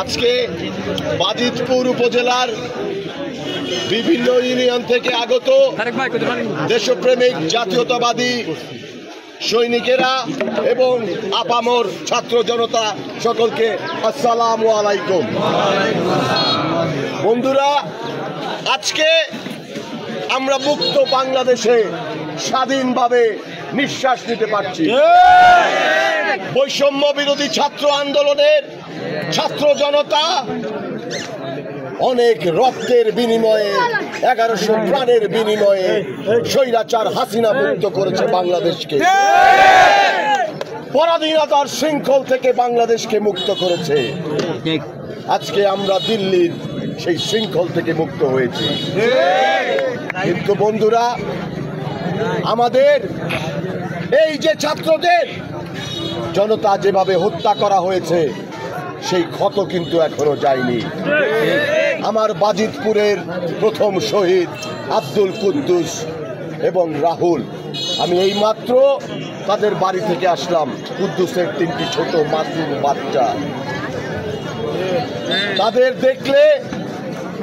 আজকে বাজিতপুর উপজেলার বিভিন্ন ইউনিয়ন থেকে আগত দেশপ্রেমিক জাতীয়তাবাদী সৈনিকেরা এবং আপামর ছাত্র জনতা সকলকে আসসালামু আলাইকুম। বন্ধুরা, আজকে আমরা মুক্ত বাংলাদেশে স্বাধীনভাবে নিঃশ্বাস নিতে পারছি। বৈষম্য বিরোধী ছাত্র আন্দোলনের ছাত্র জনতা অনেক রক্তের বিনিময়ে 1100 প্রাণের বিনিময়ে স্বৈরাচার হাসিনা মুক্ত করেছে বাংলাদেশকে, পরাধীনতার শৃঙ্খল থেকে বাংলাদেশকে মুক্ত করেছে। আজকে আমরা দিল্লির সেই শৃঙ্খল থেকে মুক্ত হয়েছি। কিন্তু বন্ধুরা, আমাদের এই যে ছাত্রদের জনতা যেভাবে হত্যা করা হয়েছে সেই ক্ষত কিন্তু এখনো যায়নি। আমার বাজিতপুরের প্রথম শহীদ আব্দুল কুদ্দুস এবং রাহুল, আমি এই মাত্র তাদের বাড়ি থেকে আসলাম। কুদ্দুসের 3টি ছোট মাসুম বাচ্চা, তাদের দেখলে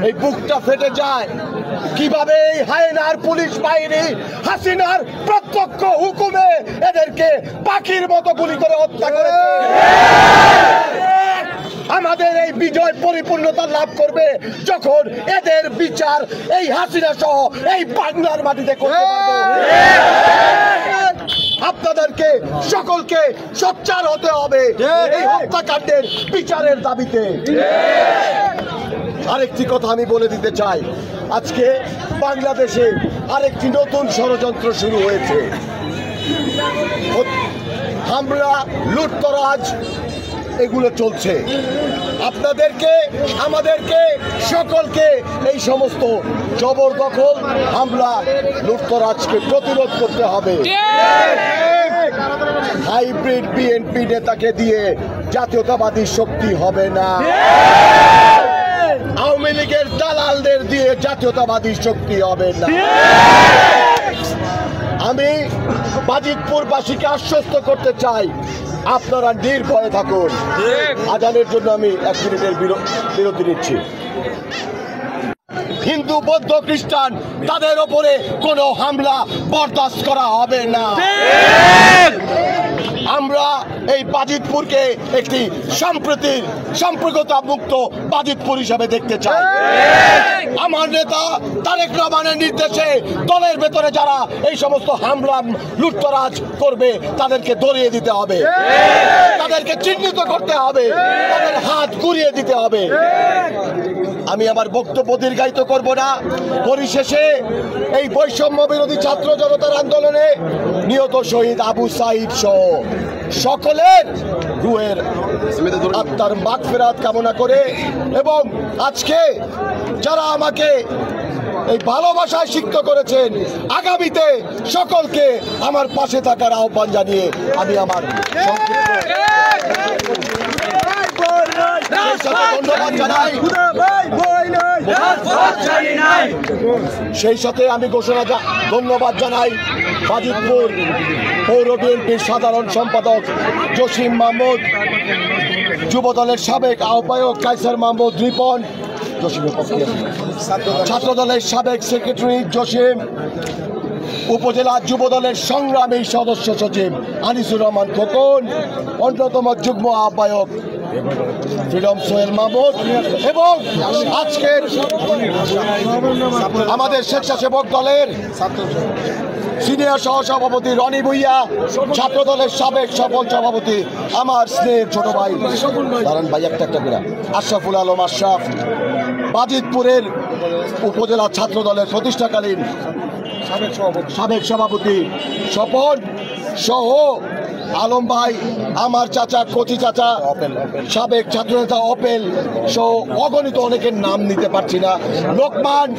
এই বুকটা ফেটে যায়। কিভাবে এই হায়নার পুলিশ বাহিনী হাসিনার প্রত্যক্ষ হুকুমে এদেরকে পাখির মতো গুলি করে হত্যা করেছে। আমাদের এই বিজয় পরিপূর্ণতা লাভ করবে যখন এদের বিচার এই হাসিনা সহ এই বাংলার মাটিতে করতে পারবো। আপনাদেরকে সকলকে সোচ্চার হতে হবে এই হত্যাকাণ্ডের বিচারের দাবিতে। আরেকটি কথা আমি বলে দিতে চাই, আজকে বাংলাদেশে আরেকটি নতুন ষড়যন্ত্র শুরু হয়েছে। হামলা, লুটতরাজ এগুলো চলছে। আপনাদেরকে, আমাদেরকে সকলকে এই সমস্ত জবরদখল, হামলা, লুটতরাজকে প্রতিরোধ করতে হবে। হাইব্রিড বিএনপি নেতাকে দিয়ে জাতীয়তাবাদী শক্তি হবে না। আওয়ামী লীগের দালালদের দিয়ে জাতীয়তাবাদী শক্তি হবে না। আমি বাজিতপুরবাসীকে আশ্বস্ত করতে চাই, আপনারা নির্ভয়ে থাকুন। আজানের জন্য আমি 1 মিনিটের বিরতি নিচ্ছি। হিন্দু, বৌদ্ধ, খ্রিস্টান তাদের ওপরে কোনো হামলা বরদাস্ত করা হবে না। আমরা এই বাজিতপুরকে একটি সাম্প্রদায়িকতা মুক্ত বাজিতপুর হিসাবে দেখতে চাই। আমার নেতা তারেক রহমানের নির্দেশে দলের ভেতরে যারা এই সমস্ত হামলা, লুটতরাজ করবে তাদেরকে ধরিয়ে দিতে হবে, তাদেরকে চিহ্নিত করতে হবে, তাদের হাত ঘুরিয়ে দিতে হবে। আমি আমার বক্তব্য দীর্ঘায়িত করব না। পরিশেষে এই বৈষম্য বিরোধী ছাত্র জনতার আন্দোলনে নিহত শহীদ আবু সাইদ সহ সকলের রুহের আত্মার মাগফিরাত কামনা করে এবং আজকে যারা আমাকে এই ভালোবাসায় সিক্ত করেছেন, আগামীতে সকলকে আমার পাশে থাকার আহ্বান জানিয়ে আমি আমার ধন্যবাদ জানাই। সেই সাথে আমি ধন্যবাদ জানাই বাজিতপুর পৌর বিএনপির সাধারণ সম্পাদক জসিম মাহমুদ, যুবদলের সাবেক আহ্বায়ক কাইসার মাহমুদ রিপন, ছাত্রদলের সাবেক সেক্রেটারি জসিম, উপজেলা যুবদলের সংগ্রামী সদস্য সচিব আনিসুর রহমান খোকন, অন্যতম যুগ্ম আহ্বায়ক ফ্রিডম সোহেল মাহমুদ এবং আজকের আমাদের স্বেচ্ছাসেবক দলের সিনিয়র সহসভাপতি রনি ভুইয়া, ছাত্র দলের সাবেক সফল সভাপতি আমার স্নেহের ছোট ভাই দাঁড়ান ভাই একটা করে আশরাফুল আলম আশরাফ, বাজিতপুরের উপজেলা ছাত্র দলের প্রতিষ্ঠাকালীন সাবেক সভাপতি স্বপন সহ আলম ভাই, আমার চাচা কচি চাচা, সাবেক ছাত্রনেতা অপেল সহ অগণিত অনেকের নাম নিতে পারছি না, লোকমান,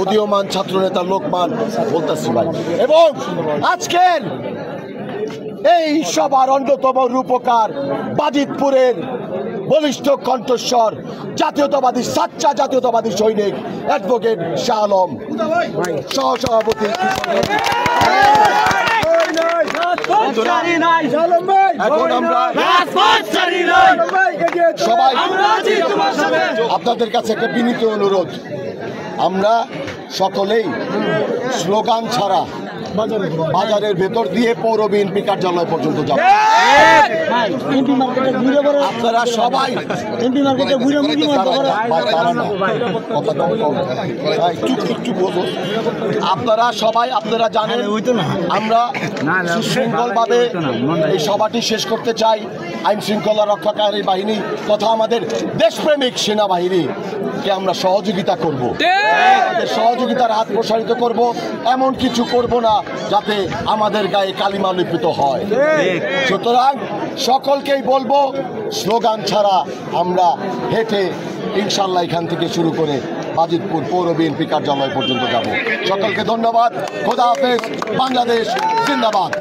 উদীয়মান ছাত্রনেতা লোকমান বলতেছি ভাই, এবং আজকের এই সবার অন্যতম রূপকার বাজিতপুরের বলিষ্ঠ কণ্ঠস্বর জাতীয়তাবাদী সাচ্চা জাতীয়তাবাদী সৈনিক অ্যাডভোকেট শাহ আলম, সহসভাপতি। এখন আমরা সবাই আপনাদের কাছে একটা বিনীত অনুরোধ, আমরা সকলেই স্লোগান ছাড়া বাজারের ভেতর দিয়ে পৌর বিএনপি কার্যালয় পর্যন্ত যাব। আপনারা সবাই আপনারা সবাই আপনারা জানেন আমরা সুশৃঙ্খলভাবে এই সভাটি শেষ করতে চাই। আইন শৃঙ্খলা রক্ষাকারী বাহিনী তথা আমাদের দেশপ্রেমিক সেনাবাহিনীকে আমরা সহযোগিতা করব, সহযোগিতার হাত প্রসারিত করব, এমন কিছু করব না যাতে আমাদের গায়ে কালিমা লিপিত হয়। সুতরাং সকলকেই বলবো স্লোগান ছাড়া আমরা হেঁটে ইনশাল্লাহ এখান থেকে শুরু করে বাজিতপুর পৌর বিএনপি কার্যালয় পর্যন্ত যাব। সকলকে ধন্যবাদ। খোদা হাফেজ। বাংলাদেশ জিন্দাবাদ।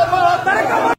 जिंदाबाद।